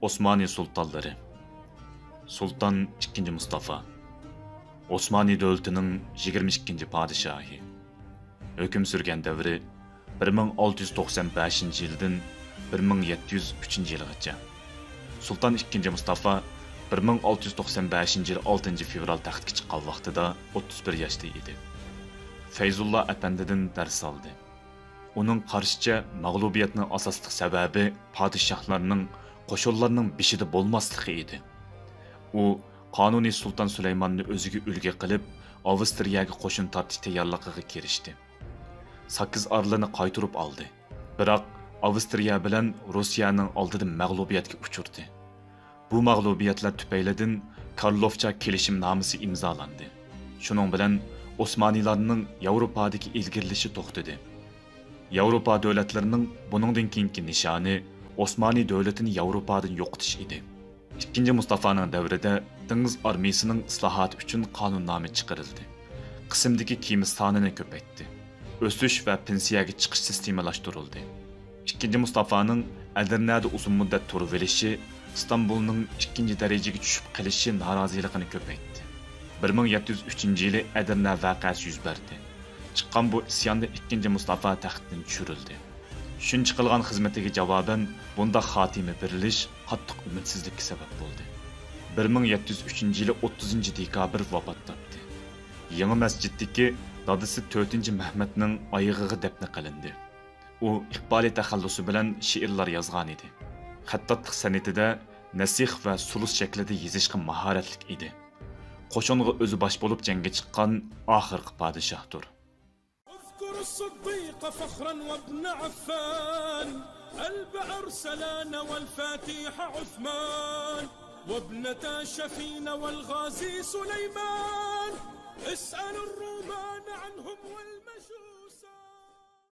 Osmani sultanları. Sultan II. Mustafa. Osmani dövletining 22. padişahı. Hüküm sürgen devri 1695-yildan 1703-yilgacha. Sultan II. Mustafa 1695-yil 6 fevral taxtga chiqqan vaqtida 31 yoshda edi. Feyzullah Efendi'den ders aldı. Onun qarşıca mag'lubiyatning asosli sababi padişahlarning qo'shinlarning beshida bo'lmasligi edi. U Qonuniy Sultan Sulaymonni o'ziga ulgu qilib, Avstriyaga qo'shin tortish tayyorligiga kirishdi. 8 arlini qaytarib oldi. Biroq Avstriya bilan Rossiyaning oldida mag'lubiyatga uchurdi. Bu mag'lubiyatlar tufaylidan Karlofcha kelishimnomasi imzolandi. Shuning bilan Osmaniylarning Yevropadagi ilgirilishi to'xtadi. Yevropa davlatlarining buningdan keyingi nishoni Osmani davlatini Yevropadan yo'qotish edi. İkinci Mustafa'nın davrida dengiz armiyasining islohoti uchun qonunnoma chiqarildi. Qismdagi kiyim sonini ko'paytdi. O'sish va pensiyaga chiqish sistemlashtirildi. İkinci Mustafa'nın Edirne'de uzun muddat turib olishi, İstanbulning ikkinchi darajaga tushib qolishi noroziligini ko'paytdi. 1703-yili Edirne voqeasi yuz berdi. Chiqqan bu isyonda ikkinchi Mustafa taxtdan tushirildi. Shuncha qilgan xizmatiga javoban bunda xotimi berilish qattiq umidsizlikka sabab bo'ldi. 1703-yili 30 dekabr vafot topdi. Yangi masjiddagi dadisi 4-Mehmetning oyig'iga dafn qilindi. U iqboli taxallusi bilan she'rlar yozgan edi. Xattatlik san'atida nasih va sulus shaklida yozishga mahoratli edi. Qo'shinga o'zi bosh bo'lib jangga chiqqan oxirgi podshohdir. الصديق فخرا وابن عفان قلب أرسلان والفاتح عثمان وابنة شفين والغازي سليمان